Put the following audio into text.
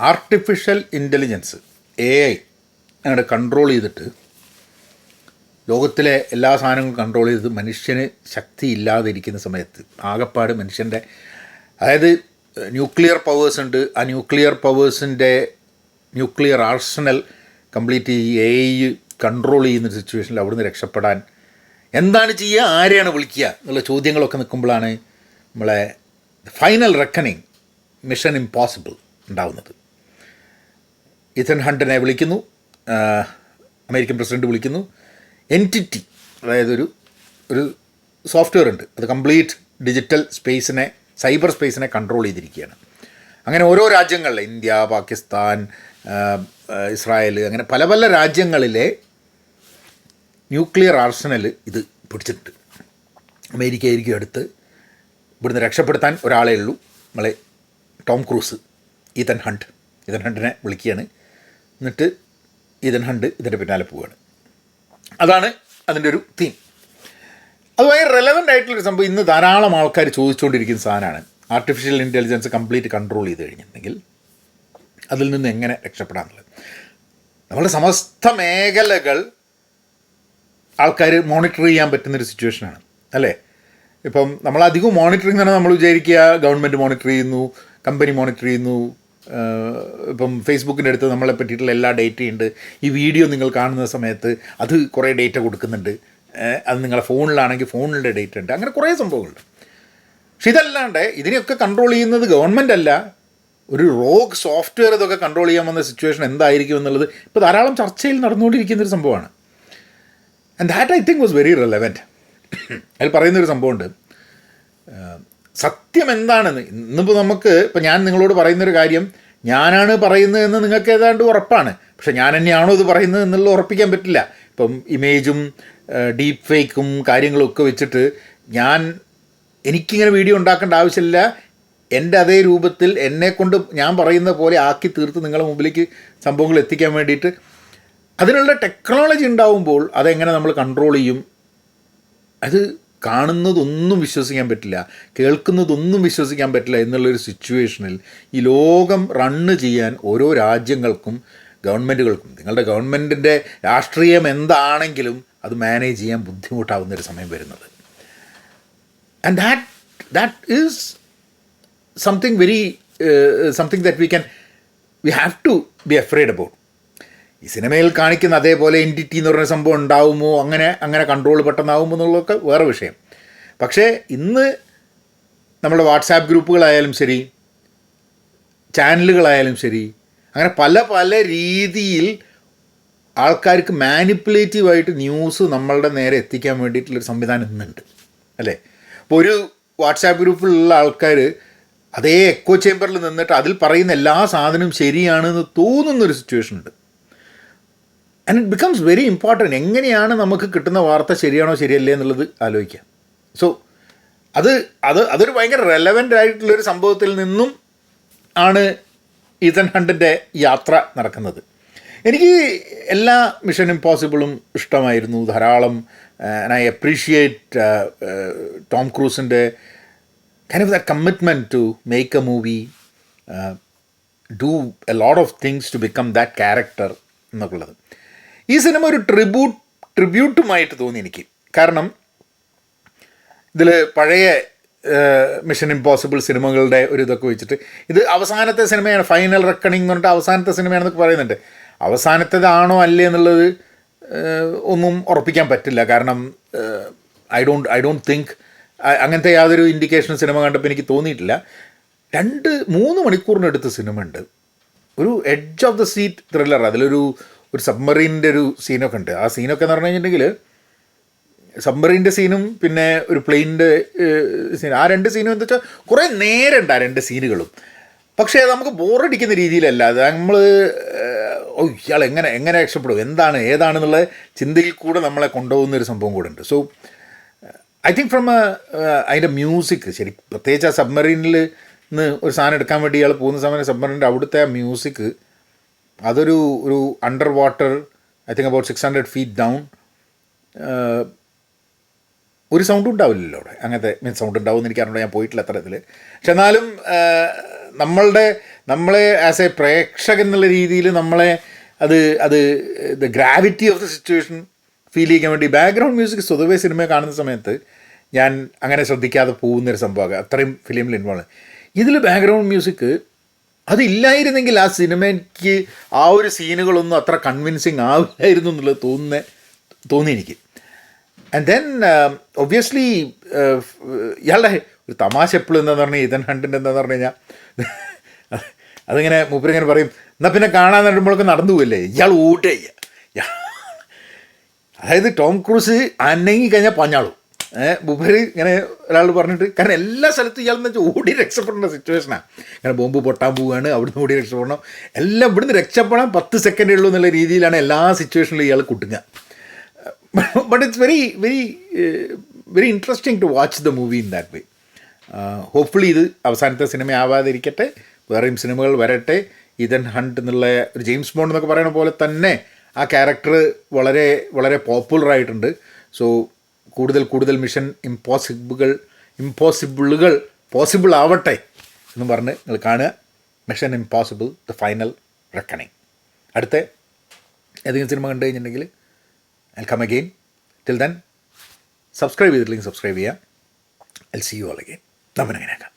Artificial intelligence AI അങ്ങോട്ട് control ചെയ്തിട്ട് ലോകത്തിലെ എല്ലാ സാധനങ്ങളും കൺട്രോൾ ചെയ്ത് മനുഷ്യന് ശക്തി ഇല്ലാതിരിക്കുന്ന സമയത്ത് ആകപ്പാട് മനുഷ്യൻ്റെ, അതായത് ന്യൂക്ലിയർ പവേഴ്സ് ഉണ്ട്, ആ ന്യൂക്ലിയർ പവേഴ്സിൻ്റെ ന്യൂക്ലിയർ ആർസണൽ കംപ്ലീറ്റ് ഈ AI കൺട്രോൾ ചെയ്യുന്ന സിറ്റുവേഷനിൽ അവിടുന്ന് രക്ഷപ്പെടാൻ എന്താണ് ചെയ്യുക, ആരെയാണ് വിളിക്കുക എന്നുള്ള ചോദ്യങ്ങളൊക്കെ നിൽക്കുമ്പോഴാണ് നമ്മളെ ഫൈനൽ റെക്കണിങ് മിഷൻ ഇമ്പോസിബിൾ ഉണ്ടാവുന്നത്. ഇഥൻ ഹണ്ടിനെ വിളിക്കുന്നു, അമേരിക്കൻ പ്രസിഡൻറ്റ് വിളിക്കുന്നു. എൻറ്റിറ്റി, അതായത് ഒരു സോഫ്റ്റ്വെയർ ഉണ്ട്, അത് കംപ്ലീറ്റ് ഡിജിറ്റൽ സ്പേസിനെ, സൈബർ സ്പേസിനെ കൺട്രോൾ ചെയ്തിരിക്കുകയാണ്. അങ്ങനെ ഓരോ രാജ്യങ്ങളിലെ ഇന്ത്യ, പാകിസ്ഥാൻ, ഇസ്രായേൽ, അങ്ങനെ പല പല രാജ്യങ്ങളിലെ ന്യൂക്ലിയർ ആർസണൽ ഇത് പിടിച്ചിട്ടുണ്ട്. അമേരിക്കയായിരിക്കും അടുത്ത്. ഇവിടുന്ന് രക്ഷപ്പെടുത്താൻ ഒരാളേ ഉള്ളൂ, നമ്മളെ ടോം ക്രൂസ്, ഈതൻ ഹണ്ടിനെ വിളിക്കുകയാണ്. എന്നിട്ട് ഈതൻ ഹണ്ട് ഇതിൻ്റെ പിന്നാലെ പോവുകയാണ്. അതാണ് അതിൻ്റെ ഒരു തീം. അത് ഭയങ്കര റെലവൻ്റ് ആയിട്ടുള്ളൊരു സംഭവം. ഇന്ന് ധാരാളം ആൾക്കാർ ചോദിച്ചുകൊണ്ടിരിക്കുന്ന സാധനമാണ്, ആർട്ടിഫിഷ്യൽ ഇൻ്റലിജൻസ് കംപ്ലീറ്റ് കൺട്രോൾ ചെയ്ത് കഴിഞ്ഞിട്ടുണ്ടെങ്കിൽ അതിൽ നിന്ന് എങ്ങനെ രക്ഷപ്പെടാമെന്നുള്ളത്. നമ്മുടെ സമസ്ത മേഖലകൾ ആൾക്കാർ മോണിറ്റർ ചെയ്യാൻ പറ്റുന്നൊരു സിറ്റുവേഷനാണ് അല്ലേ. ഇപ്പം നമ്മളധികം മോണിറ്ററിങ് തന്നെ നമ്മൾ വിചാരിക്കുക ഗവൺമെൻറ് മോണിറ്റർ ചെയ്യുന്നു, കമ്പനി മോണിറ്റർ ചെയ്യുന്നു. ഇപ്പം ഫേസ്ബുക്കിൻ്റെ അടുത്ത് നമ്മളെ പറ്റിയിട്ടുള്ള എല്ലാ ഡേറ്റയും ഉണ്ട്. ഈ വീഡിയോ നിങ്ങൾ കാണുന്ന സമയത്ത് അത് കുറേ ഡേറ്റ കൊടുക്കുന്നുണ്ട്. അത് നിങ്ങളെ ഫോണിലാണെങ്കിൽ ഫോണിൻ്റെ ഡേറ്റ ഉണ്ട്. അങ്ങനെ കുറേ സംഭവങ്ങളുണ്ട്. പക്ഷെ ഇതല്ലാണ്ട് ഇതിനെയൊക്കെ കൺട്രോൾ ചെയ്യുന്നത് ഗവൺമെൻറ് അല്ല, ഒരു റോഗ് സോഫ്റ്റ്വെയർ ഇതൊക്കെ കൺട്രോൾ ചെയ്യാൻ വന്ന സിറ്റുവേഷൻ എന്തായിരിക്കും എന്നുള്ളത് ഇപ്പോൾ ധാരാളം ചർച്ചയിൽ നടന്നുകൊണ്ടിരിക്കുന്നൊരു സംഭവമാണ്. And that I think was very relevant. അതിൽ പറയുന്നൊരു സംഭവമുണ്ട്, സത്യം എന്താണെന്ന്. ഇന്നിപ്പോൾ നമുക്ക്, ഇപ്പം ഞാൻ നിങ്ങളോട് പറയുന്നൊരു കാര്യം ഞാനാണ് പറയുന്നതെന്ന് നിങ്ങൾക്ക് ഏതാണ്ട് ഉറപ്പാണ്. പക്ഷേ ഞാൻ തന്നെയാണോ ഇത് പറയുന്നത് എന്നുള്ളത് ഉറപ്പിക്കാൻ പറ്റില്ല. ഇപ്പം ഇമേജും ഡീപ്പ് ഫേക്കും കാര്യങ്ങളൊക്കെ വെച്ചിട്ട് എനിക്കിങ്ങനെ വീഡിയോ ഉണ്ടാക്കേണ്ട ആവശ്യമില്ല. എൻ്റെ അതേ രൂപത്തിൽ എന്നെക്കൊണ്ട് ഞാൻ പറയുന്ന പോലെ ആക്കി തീർത്ത് നിങ്ങളുടെ മുമ്പിലേക്ക് സംഭവങ്ങൾ എത്തിക്കാൻ വേണ്ടിയിട്ട് അതിനുള്ള ടെക്നോളജി ഉണ്ടാവുമ്പോൾ അതെങ്ങനെ നമ്മൾ കൺട്രോൾ ചെയ്യും? അത് കാണുന്നതൊന്നും വിശ്വസിക്കാൻ പറ്റില്ല, കേൾക്കുന്നതൊന്നും വിശ്വസിക്കാൻ പറ്റില്ല എന്നുള്ളൊരു സിറ്റുവേഷനിൽ ഈ ലോകം റണ്ണ് ചെയ്യാൻ ഓരോ രാജ്യങ്ങൾക്കും ഗവൺമെൻറ്റുകൾക്കും, നിങ്ങളുടെ ഗവൺമെൻറ്റിൻ്റെ രാഷ്ട്രീയം എന്താണെങ്കിലും അത് മാനേജ് ചെയ്യാൻ ബുദ്ധിമുട്ടാവുന്നൊരു സമയം വരുന്നത്. And that is something very something that we have to be afraid about. ഈ സിനിമയിൽ കാണിക്കുന്ന അതേപോലെ എൻറ്റിറ്റി എന്ന് പറയുന്ന സംഭവം ഉണ്ടാവുമോ, അങ്ങനെ കൺട്രോൾ പെട്ടെന്നാവുമോ എന്നുള്ളതൊക്കെ വേറെ വിഷയം. പക്ഷേ ഇന്ന് നമ്മുടെ വാട്സാപ്പ് ഗ്രൂപ്പുകളായാലും ശരി, ചാനലുകളായാലും ശരി, അങ്ങനെ പല പല രീതിയിൽ ആൾക്കാർക്ക് മാനിപ്പുലേറ്റീവായിട്ട് ന്യൂസ് നമ്മളുടെ നേരെ എത്തിക്കാൻ വേണ്ടിയിട്ടുള്ളൊരു സംവിധാനം ഇന്നുണ്ട് അല്ലേ. അപ്പോൾ ഒരു വാട്സാപ്പ് ഗ്രൂപ്പിലുള്ള ആൾക്കാർ അതേ എക്കോ ചേമ്പറിൽ നിന്നിട്ട് അതിൽ പറയുന്ന എല്ലാ സാധനവും ശരിയാണെന്ന് തോന്നുന്നൊരു സിറ്റുവേഷൻ ഉണ്ട്. And it becomes very important. എങ്ങനെയാണ് നമുക്ക് കിട്ടുന്ന വാർത്ത ശരിയാണോ ശരിയല്ലേ എന്നുള്ളത് ആലോചിക്കാം. സോ അതൊരു ഭയങ്കര റെലവൻ്റ് ആയിട്ടുള്ളൊരു സംഭവത്തിൽ നിന്നും ആണ് ഈതൻ ഹണ്ടിൻ്റെ യാത്ര നടക്കുന്നത്. എനിക്ക് എല്ലാ മിഷൻ ഇമ്പോസിബിളും ഇഷ്ടമായിരുന്നു ധാരാളം. ആൻഡ് ഐ അപ്രീഷിയേറ്റ് ടോം ക്രൂസിൻ്റെ kind of that commitment to make a movie, do a lot of things to become that character എന്നുള്ളത്. ഈ സിനിമ ഒരു ട്രിബ്യൂട്ടുമായിട്ട് തോന്നി എനിക്ക്. കാരണം ഇതിൽ പഴയ മിഷൻ ഇമ്പോസിബിൾ സിനിമകളുടെ ഒരു ഇതൊക്കെ വെച്ചിട്ട് ഇത് അവസാനത്തെ സിനിമയാണ്, ഫൈനൽ റെക്കണിങ് എന്ന് പറഞ്ഞിട്ട് അവസാനത്തെ സിനിമയാണെന്നൊക്കെ പറയുന്നുണ്ട്. അവസാനത്തേതാണോ അല്ലേ എന്നുള്ളത് ഒന്നും ഉറപ്പിക്കാൻ പറ്റില്ല. കാരണം ഐ ഡോണ്ട് തിങ്ക് അങ്ങനത്തെ യാതൊരു ഇൻഡിക്കേഷൻ സിനിമ കണ്ടപ്പോൾ എനിക്ക് തോന്നിയിട്ടില്ല. 2-3 മണിക്കൂറിനടുത്ത് സിനിമ ഉണ്ട്. ഒരു edge of the seat thriller. അതിലൊരു സബ്മറീൻ്റെ ഒരു സീനൊക്കെ ഉണ്ട്. ആ സീനൊക്കെ എന്ന് പറഞ്ഞു കഴിഞ്ഞിട്ടുണ്ടെങ്കിൽ സബ്മറീൻ്റെ സീനും പിന്നെ ഒരു പ്ലെയിനിൻ്റെ സീൻ, ആ 2 സീനും എന്താ വെച്ചാൽ കുറേ നേരമുണ്ട് ആ 2 സീനുകളും. പക്ഷേ നമുക്ക് ബോറടിക്കുന്ന രീതിയിലല്ല. അത് നമ്മൾ ഇയാൾ എങ്ങനെ രക്ഷപ്പെടും, ഏതാണെന്നുള്ള ചിന്തയിൽ കൂടെ നമ്മളെ കൊണ്ടുപോകുന്നൊരു സംഭവം കൂടെ ഉണ്ട്. സോ ഐ തിങ്ക് ഫ്രം അതിൻ്റെ മ്യൂസിക്, ശരി പ്രത്യേകിച്ച് ആ സബ്മറീനിൽ നിന്ന് ഒരു സാധനം എടുക്കാൻ വേണ്ടി ഇയാൾ പോകുന്ന സമയം സബ്മറീൻ്റെ അവിടുത്തെ ആ മ്യൂസിക്, അതൊരു under water, I think about 600 feet down, ഒരു സൗണ്ടും ഉണ്ടാവില്ലല്ലോ അവിടെ. അങ്ങനത്തെ സൗണ്ട് ഉണ്ടാവും എന്ന് എനിക്കറിഞ്ഞൂടെ, ഞാൻ പോയിട്ടില്ല അത്തരത്തിൽ. പക്ഷെ എന്നാലും നമ്മളെ ആസ് എ പ്രേക്ഷകൻ എന്നുള്ള രീതിയിൽ നമ്മളെ the gravity of the situation feel ചെയ്യാൻ വേണ്ടി ബാക്ക്ഗ്രൗണ്ട് മ്യൂസിക് സ്വതവേ സിനിമ കാണുന്ന സമയത്ത് ഞാൻ അങ്ങനെ ശ്രദ്ധിക്കാതെ പോകുന്നൊരു സംഭവമാണ്, അത്രയും ഫിലിമിൽ ഇൻവോൾവ്. ഇതിൽ ബാക്ക്ഗ്രൗണ്ട് മ്യൂസിക് അതില്ലായിരുന്നെങ്കിൽ ആ സിനിമയ്ക്ക് ആ ഒരു സീനുകളൊന്നും അത്ര കൺവിൻസിങ് ആവില്ലായിരുന്നു എന്നുള്ളത് തോന്നി എനിക്ക്. ആൻഡ് ദെൻ ഒബ്വിയസ്ലി ഇയാളുടെ ഒരു തമാശ എപ്പോഴും എന്താണെന്ന് പറഞ്ഞാൽ ഈതൻ ഹണ്ടിൻ്റെ എന്താണെന്ന് പറഞ്ഞു കഴിഞ്ഞാൽ അതിങ്ങനെ മൂപ്പരിങ്ങനെ പറയും, എന്നാൽ പിന്നെ കാണാൻ നടുമ്പോഴൊക്കെ നടന്നു പോയില്ലേ, ഇയാൾ ഓടുക. അതായത് ടോം ക്രൂസ് അനങ്ങി കഴിഞ്ഞാൽ പഞ്ഞാളും. മൂപ്പര് ഇങ്ങനെ ഒരാൾ പറഞ്ഞിട്ട്, കാരണം എല്ലാ സ്ഥലത്തും ഇയാളെന്ന് വെച്ചാൽ ഓടി രക്ഷപ്പെടേണ്ട സിറ്റുവേഷനാണ്. അങ്ങനെ ബോംബ് പൊട്ടാൻ പോവുകയാണ്, അവിടുന്ന് ഓടി രക്ഷപ്പെടണം, എല്ലാം ഇവിടുന്ന് രക്ഷപ്പെടാൻ 10 സെക്കൻഡേ ഉള്ളൂ എന്നുള്ള രീതിയിലാണ് എല്ലാ സിറ്റുവേഷനിലും ഇയാൾ കുട്ടുക. But it's very very very interesting to watch the movie in that way. Hopefully ഇത് അവസാനത്തെ സിനിമ ആവാതിരിക്കട്ടെ, വേറെയും സിനിമകൾ വരട്ടെ. ഈതൻ ഹണ്ട് എന്നുള്ള ഒരു ജെയിംസ് ബോണ്ട് എന്നൊക്കെ പറയുന്ന പോലെ തന്നെ ആ ക്യാരക്ടർ വളരെ വളരെ പോപ്പുലറായിട്ടുണ്ട്. സോ കൂടുതൽ മിഷൻ ഇമ്പോസിബിളുകൾ പോസിബിൾ ആവട്ടെ എന്ന് പറഞ്ഞ് നിങ്ങൾ കാണുക. Mission impossible the final reckoning. അടുത്ത ഏതെങ്കിലും സിനിമ കണ്ടു കഴിഞ്ഞിട്ടുണ്ടെങ്കിൽ I come again. Till then subscribe ചെയ്തിട്ടില്ലെങ്കിൽ സബ്സ്ക്രൈബ് ചെയ്യുക. I see you all again. നമ്മനങ്ങനെയാക്കാം.